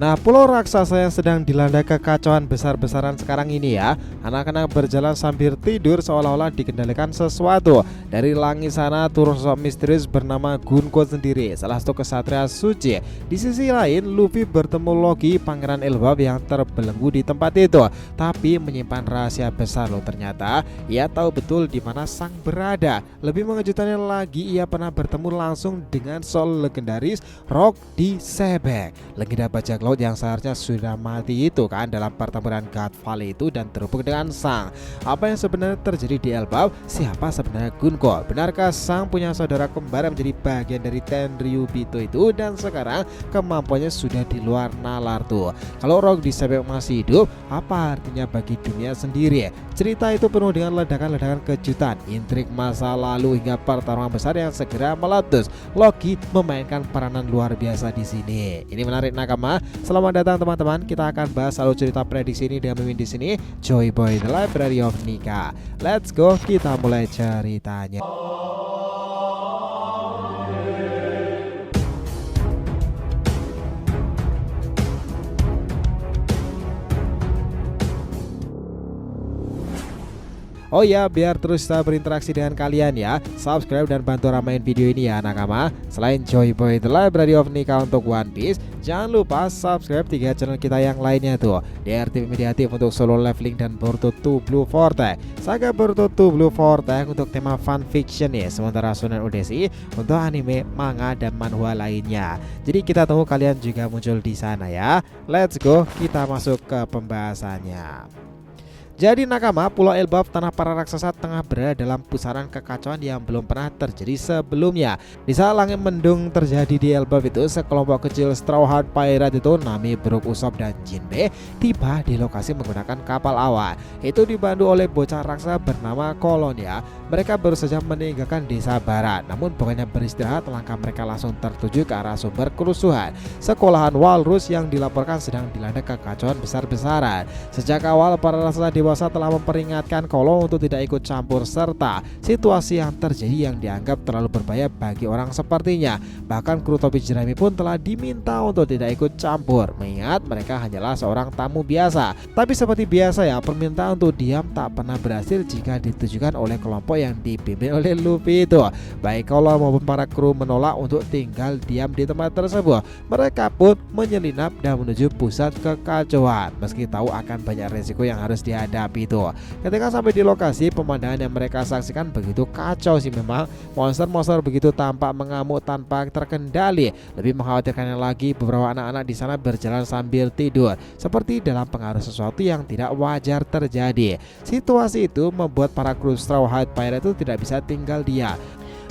Nah, pulau raksasa yang sedang dilanda kekacauan besar-besaran sekarang ini ya, anak-anak berjalan sambil tidur seolah-olah dikendalikan sesuatu. Dari langit sana turun sosok misterius bernama Gunko sendiri, salah satu kesatria suci. Di sisi lain, Luffy bertemu Loki, pangeran Elbaf yang terbelenggu di tempat itu, tapi menyimpan rahasia besar loh. Ternyata ia tahu betul di mana sang berada. Lebih mengejutkannya lagi, ia pernah bertemu langsung dengan soul legendaris Rock di Sebek, legenda bajak laut yang seharusnya sudah mati itu kan dalam pertempuran God Valley itu dan terhubung dengan Sang. Apa yang sebenarnya terjadi di Elbaf? Siapa sebenarnya Gunko? Benarkah Sang punya saudara kembar yang menjadi bagian dari Tenryubito itu dan sekarang kemampuannya sudah di luar nalar tuh? Kalau Rock di Sebek masih hidup, apa artinya bagi dunia sendiri? Cerita itu penuh dengan ledakan-ledakan kejutan, intrik masa lalu hingga pertarungan besar yang segera meletus. Loki memainkan peranan luar biasa di sini. Ini menarik nakama. Selamat datang teman-teman. Kita akan bahas alur cerita prediksi ini dengan mimin di sini, Joy Boy The Library of Nika. Let's go, kita mulai ceritanya. Oh ya, biar terus kita berinteraksi dengan kalian ya, subscribe dan bantu ramein video ini ya nakama. Selain Joy Boy The Library of Nika untuk One Piece, jangan lupa subscribe 3 channel kita yang lainnya tuh, DRTV Mediatif untuk solo leveling dan Boruto 2 Blue Vortex, Saga Boruto 2 Blue Vortex untuk tema fan fiction ya, sementara Shonen Odyssey untuk anime, manga dan manhwa lainnya. Jadi kita tunggu kalian juga muncul di sana ya. Let's go, kita masuk ke pembahasannya. Jadi nakama, Pulau Elbaf tanah para raksasa tengah berada dalam pusaran kekacauan yang belum pernah terjadi sebelumnya. Di saat langit mendung terjadi di Elbaf itu, sekelompok kecil Straw Hat Pirate itu Nami, Brook, Usopp dan Jinbe tiba di lokasi menggunakan kapal awak. Itu dibantu oleh bocah raksasa bernama Kolonia. Mereka baru saja meninggalkan desa barat, namun bukannya beristirahat, langkah mereka langsung tertuju ke arah sumber kerusuhan, sekolahan Walrus yang dilaporkan sedang dilanda kekacauan besar-besaran. Sejak awal para raksasa dewasa telah memperingatkan Kolo untuk tidak ikut campur serta situasi yang terjadi yang dianggap terlalu berbahaya bagi orang sepertinya. Bahkan kru topi jerami pun telah diminta untuk tidak ikut campur, mengingat mereka hanyalah seorang tamu biasa. Tapi seperti biasa ya, permintaan untuk diam tak pernah berhasil jika ditujukan oleh kelompok yang dipimpin oleh Luffy itu. Baik Kolo maupun para kru menolak untuk tinggal diam di tempat tersebut. Mereka pun menyelinap dan menuju pusat kekacauan, meski tahu akan banyak resiko yang harus dihadapi itu. Ketika sampai di lokasi, pemandangan yang mereka saksikan begitu kacau sih memang. Monster-monster begitu tampak mengamuk tanpa terkendali. Lebih mengkhawatirkannya lagi, beberapa anak-anak di sana berjalan sambil tidur, seperti dalam pengaruh sesuatu yang tidak wajar terjadi. Situasi itu membuat para kru Straw Hat Pirate itu tidak bisa tinggal diam.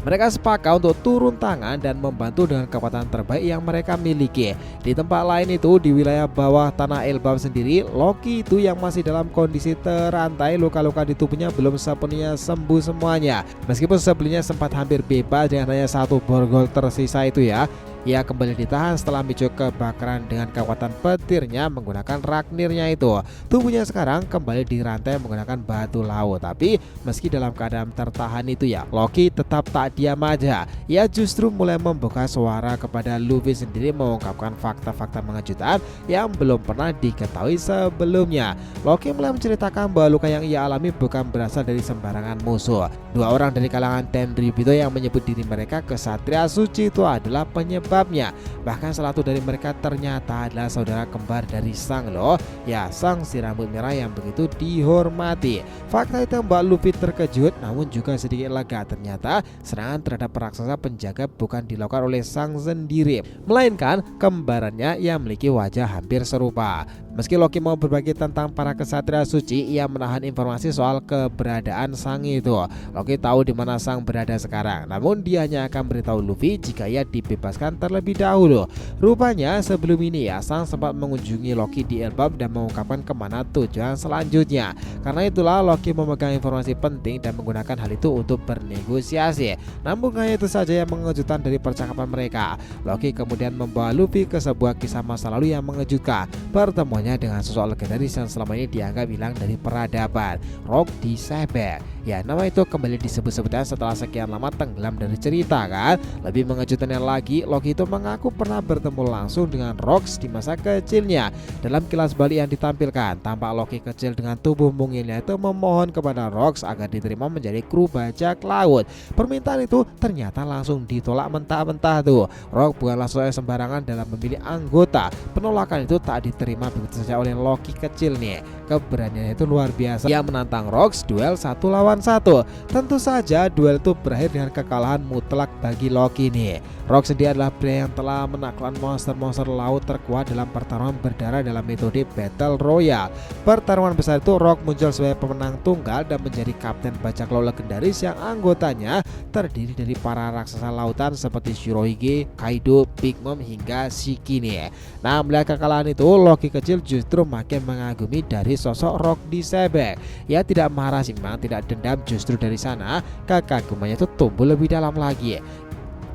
Mereka sepakat untuk turun tangan dan membantu dengan kekuatan terbaik yang mereka miliki. Di tempat lain itu, di wilayah bawah tanah Elbaf sendiri, Loki itu yang masih dalam kondisi terantai, luka-luka di tubuhnya belum sepenuhnya sembuh semuanya. Meskipun sebelumnya sempat hampir bebas dengan hanya satu borgol tersisa itu ya, ia kembali ditahan setelah memicu kebakaran dengan kekuatan petirnya menggunakan Ragnirnya itu. Tubuhnya sekarang kembali dirantai menggunakan batu laut. Tapi meski dalam keadaan tertahan itu ya, Loki tetap tak diam aja. Ia justru mulai membuka suara kepada Luffy sendiri, mengungkapkan fakta-fakta mengejutkan yang belum pernah diketahui sebelumnya. Loki mulai menceritakan bahwa luka yang ia alami bukan berasal dari sembarangan musuh. Dua orang dari kalangan Tenryubito yang menyebut diri mereka kesatria suci itu adalah penyebabnya. Bahkan salah satu dari mereka ternyata adalah saudara kembar dari Sang loh. Ya, Sang si rambut merah yang begitu dihormati. Fakta itu membuat Luffy terkejut, namun juga sedikit lega. Ternyata serangan terhadap raksasa penjaga bukan dilakukan oleh Sang sendiri, melainkan kembarannya yang memiliki wajah hampir serupa. Meski Loki mau berbagi tentang para kesatria suci, ia menahan informasi soal keberadaan Sang itu. Loki tahu di mana Sang berada sekarang, namun dia hanya akan beritahu Luffy jika ia dibebaskan terlebih dahulu. Rupanya sebelum ini ya, Sang sempat mengunjungi Loki di Elbaf dan mengungkapkan kemana tujuan selanjutnya. Karena itulah Loki memegang informasi penting dan menggunakan hal itu untuk bernegosiasi. Namun hanya itu saja yang mengejutkan dari percakapan mereka. Loki kemudian membawa Luffy ke sebuah kisah masa lalu yang mengejutkan. Pertemuannya dengan sosok legendaris yang selama ini dianggap hilang dari peradaban, Rock di Sebek. Ya, nama itu kembali disebut-sebutkan setelah sekian lama tenggelam dari cerita kan. Lebih mengejutkannya lagi, Loki Loki itu mengaku pernah bertemu langsung dengan Rox di masa kecilnya. Dalam kilas balik yang ditampilkan, tampak Loki kecil dengan tubuh mungilnya itu memohon kepada Rox agar diterima menjadi kru bajak laut. Permintaan itu ternyata langsung ditolak mentah-mentah tuh. Rox bukanlah seorang sembarangan dalam memilih anggota. Penolakan itu tak diterima begitu saja oleh Loki kecil nih. Keberaniannya itu luar biasa. Ia menantang Rox duel 1 lawan 1. Tentu saja duel itu berakhir dengan kekalahan mutlak bagi Loki nih. Rox sendiri adalah pria yang telah menaklukkan monster-monster laut terkuat dalam pertarungan berdarah dalam metode Battle Royale. Pertarungan besar itu Rox muncul sebagai pemenang tunggal dan menjadi kapten bajak laut legendaris yang anggotanya terdiri dari para raksasa lautan seperti Shirohige, Kaido, Big Mom hingga Shiki nih. Nah, melihat kekalahan itu, Loki kecil justru makin mengagumi dari sosok Rox di Sebek. Ia tidak marah sih, memang tidak dendam, justru dari sana kekagumannya itu tumbuh lebih dalam lagi.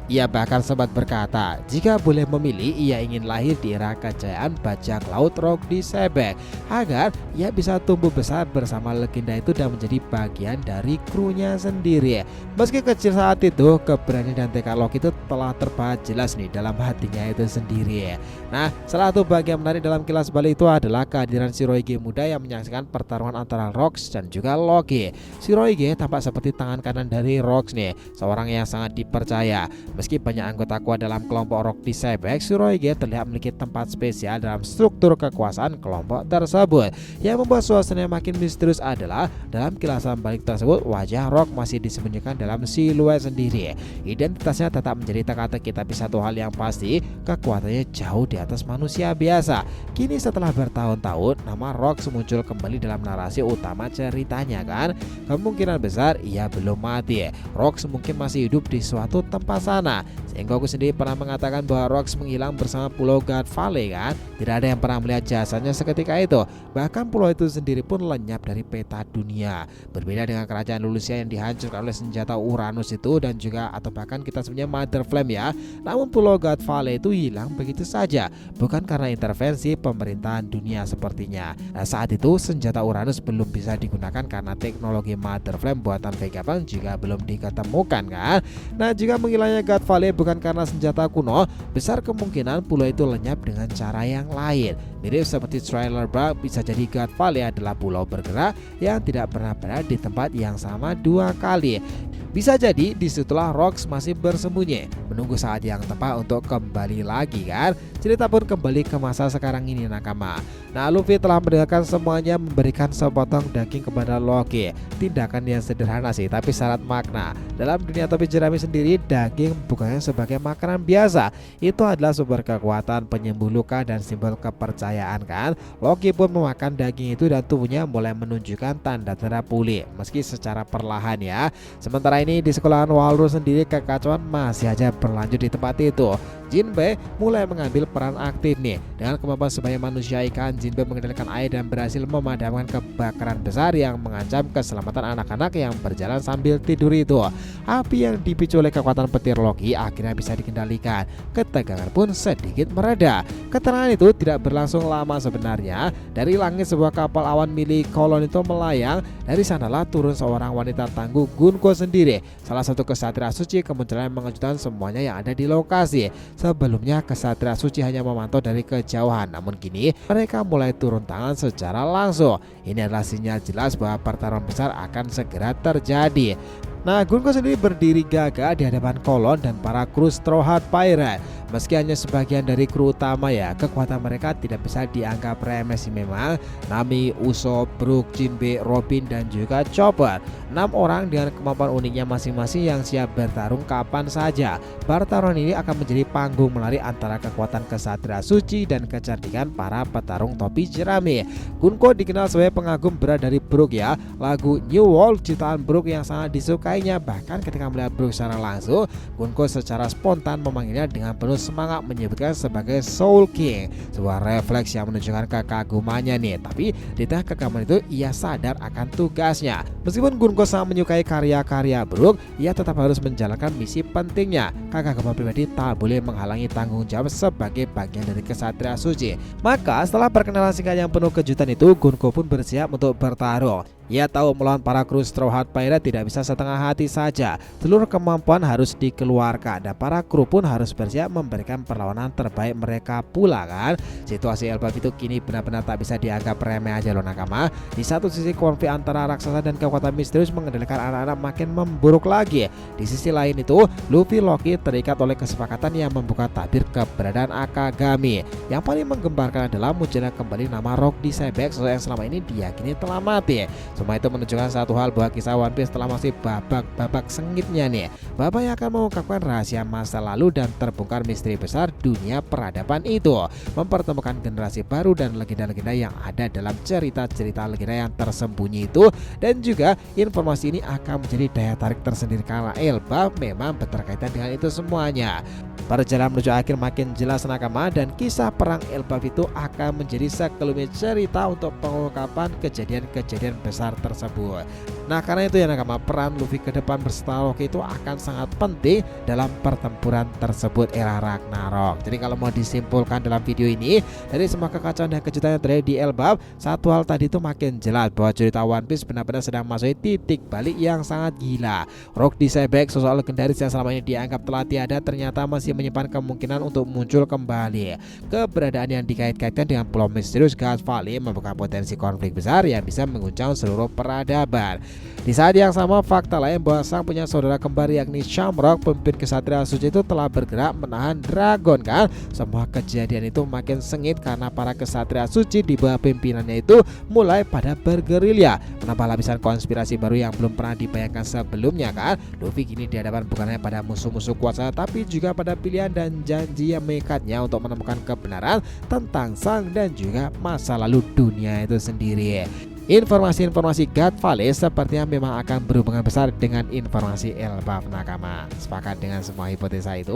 Ia bahkan sempat berkata, jika boleh memilih, ia ingin lahir di era kejayaan bajak laut Rox di Sebek agar ia bisa tumbuh besar bersama legenda itu dan menjadi bagian dari krunya sendiri. Meski kecil saat itu, keberanian dan tekad Loki itu telah terpahat jelas nih dalam hatinya itu sendiri. Nah, salah satu bagian menarik dalam kilas balik itu adalah kehadiran Shirohige muda yang menyaksikan pertarungan antara Rox dan juga Loki. Shirohige tampak seperti tangan kanan dari Rox nih, seorang yang sangat dipercaya. Meski banyak anggota kuat dalam kelompok Rox di Sebek, Shirohige terlihat memiliki tempat spesial dalam struktur kekuasaan kelompok tersebut. Yang membuat suasana makin misterius adalah dalam kilasan balik tersebut, wajah Rox masih disembunyikan dalam siluet sendiri. Identitasnya tetap menjadi teka-teki, tapi satu hal yang pasti, kekuatannya jauh di atas manusia biasa. Kini setelah bertahun-tahun, nama Rox muncul kembali dalam narasi utama ceritanya kan. Kemungkinan besar ia belum mati. Rox mungkin masih hidup di suatu tempat sana. Sengoku sendiri pernah mengatakan bahwa Rox menghilang bersama Pulau God Valley kan. Tidak ada yang pernah melihat jasanya seketika itu. Bahkan pulau itu sendiri pun lenyap dari peta dunia. Berbeda dengan kerajaan Lulusia yang dihancurkan oleh senjata Uranus itu dan juga atau bahkan kita sebenarnya Mother Flame ya. Namun Pulau God Valley itu hilang begitu saja, bukan karena intervensi pemerintahan dunia sepertinya. Nah, saat itu senjata Uranus belum bisa digunakan karena teknologi Mother Flame buatan Vegapunk juga belum diketemukan kan. Nah, jika menghilangnya God Valley bukan karena senjata kuno, besar kemungkinan pulau itu lenyap dengan cara yang lain. Mirip seperti Trailer Park, bisa jadi God Valley adalah pulau bergerak yang tidak pernah berada di tempat yang sama 2 kali. Bisa jadi disitulah Rox masih bersembunyi, menunggu saat yang tepat untuk kembali lagi kan. Cerita pun kembali ke masa sekarang ini nakama. Nah, Luffy telah mendengarkan semuanya, memberikan sepotong daging kepada Loki. Tindakan yang sederhana sih, tapi syarat makna. Dalam dunia topi jerami sendiri, daging bukannya sebagai makanan biasa. Itu adalah sumber kekuatan, penyembuh luka, dan simbol kepercayaan kan. Loki pun memakan daging itu dan tubuhnya mulai menunjukkan tanda-tanda pulih, meski secara perlahan ya. Sementara ini di sekolahan Walrus sendiri, kekacauan masih aja berlanjut di tempat itu. Jinbe mulai mengambil peran aktif nih. Dengan kemampuan sebagai manusia ikan, Jinbe mengendalikan air dan berhasil memadamkan kebakaran besar yang mengancam keselamatan anak-anak yang berjalan sambil tidur itu. Api yang dipicu oleh kekuatan petir Loki akhirnya bisa dikendalikan. Ketegangan pun sedikit mereda. Ketenangan itu tidak berlangsung lama sebenarnya. Dari langit sebuah kapal awan milik kolon itu melayang. Dari sanalah turun seorang wanita tangguh, Gunko sendiri, salah satu kesatria suci kemunculan yang mengejutkan semuanya yang ada di lokasi. Sebelumnya kesatria suci hanya memantau dari kejauhan, namun kini mereka mulai turun tangan secara langsung. Ini adalah sinyal jelas bahwa pertarungan besar akan segera terjadi. Nah, Gunko sendiri berdiri gagah di hadapan kolon dan para kru Straw Hat Pirate. Meski hanya sebagian dari kru utama ya, kekuatan mereka tidak bisa dianggap remeh sih memang. Nami, Usopp, Brook, Jinbe, Robin, dan juga Chopper. 6 orang dengan kemampuan uniknya masing-masing yang siap bertarung kapan saja. Pertarungan ini akan menjadi panggung menarik antara kekuatan kesatria suci dan kecerdikan para petarung topi jerami. Gunko dikenal sebagai pengagum berat dari Brook ya. Lagu New World ciptaan Brook yang sangat disukainya. Bahkan ketika melihat Brook secara langsung, Gunko secara spontan memanggilnya dengan penuh semangat, menyebutkan sebagai Soul King. Sebuah refleks yang menunjukkan kekagumannya nih. Tapi di tengah kekaguman itu ia sadar akan tugasnya. Meskipun Gunko sangat menyukai karya-karya Brook, ia tetap harus menjalankan misi pentingnya. Kekaguman pribadi tak boleh menghalangi tanggung jawab sebagai bagian dari kesatria suci. Maka setelah perkenalan singkat yang penuh kejutan itu, Gunko pun bersiap untuk bertarung. Ia tahu melawan para kru Straw Hat Pirate tidak bisa setengah hati saja. Seluruh kemampuan harus dikeluarkan dan para kru pun harus bersiap memberikan perlawanan terbaik mereka pula kan. Situasi Elbaf itu kini benar-benar tak bisa dianggap remeh aja loh nakama. Di satu sisi konflik antara raksasa dan kekuatan misterius mengendalikan anak-anak makin memburuk lagi. Di sisi lain itu Luffy Loki terikat oleh kesepakatan yang membuka tabir keberadaan Akagami. Yang paling menggemparkan adalah munculnya kembali nama Rock D. Cybex yang selama ini diyakini telah mati. Semua itu menunjukkan satu hal bahwa kisah One Piece telah masih babak sengitnya nih. Babak yang akan mengungkapkan rahasia masa lalu dan terbongkar misteri besar dunia peradaban itu, mempertemukan generasi baru dan legenda-legenda yang ada dalam cerita-cerita legenda yang tersembunyi itu. Dan juga informasi ini akan menjadi daya tarik tersendiri karena Elbaf memang berkaitan dengan itu semuanya. Perjalanan menuju akhir makin jelas nakama, dan kisah perang Elbaf itu akan menjadi sekelumit cerita untuk pengungkapan kejadian-kejadian besar tersebut. Nah karena itu ya nakama, peran Luffy ke depan berserta Rocky itu akan sangat penting dalam pertempuran tersebut era Ragnarok. Jadi kalau mau disimpulkan dalam video ini, dari semua kekacauan dan kejutan yang terjadi di Elbaf, satu hal tadi itu makin jelas bahwa cerita One Piece benar-benar sedang masuk titik balik yang sangat gila. Rock D. Cybex, sosok legendaris yang selama ini dianggap telah tiada, ternyata masih menyimpan kemungkinan untuk muncul kembali. Keberadaan yang dikait-kaitkan dengan pulau misterius Gas Valley membuka potensi konflik besar yang bisa mengguncang seluruh peradaban. Di saat yang sama, fakta lain bahwa sang punya saudara kembar yakni Shamrock, pemimpin kesatria suci itu telah bergerak menahan dragon kan. Semua kejadian itu makin sengit karena para kesatria suci di bawah pimpinannya itu mulai pada bergerilya, menambah lapisan konspirasi baru yang belum pernah dibayangkan sebelumnya kan. Luffy kini dihadapkan bukan hanya pada musuh-musuh kuasa, tapi juga pada pilihan dan janji yang mengikatnya untuk menemukan kebenaran tentang sang dan juga masa lalu dunia itu sendiri. Informasi-informasi God Valley sepertinya memang akan berhubungan besar dengan informasi Elbaf nakama. Sepakat dengan semua hipotesa itu?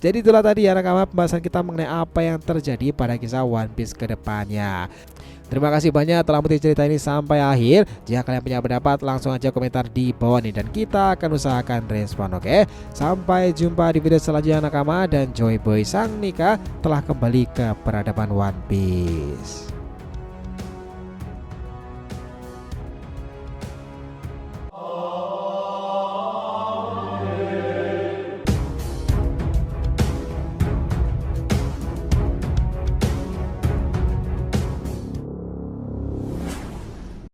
Jadi itulah tadi ya nakama, pembahasan kita mengenai apa yang terjadi pada kisah One Piece ke depannya. Terima kasih banyak telah mengikuti cerita ini sampai akhir. Jika kalian punya pendapat, langsung aja komentar di bawah nih dan kita akan usahakan respon, oke? Sampai jumpa di video selanjutnya nakama, dan Joy Boy Sang Nika telah kembali ke peradaban One Piece.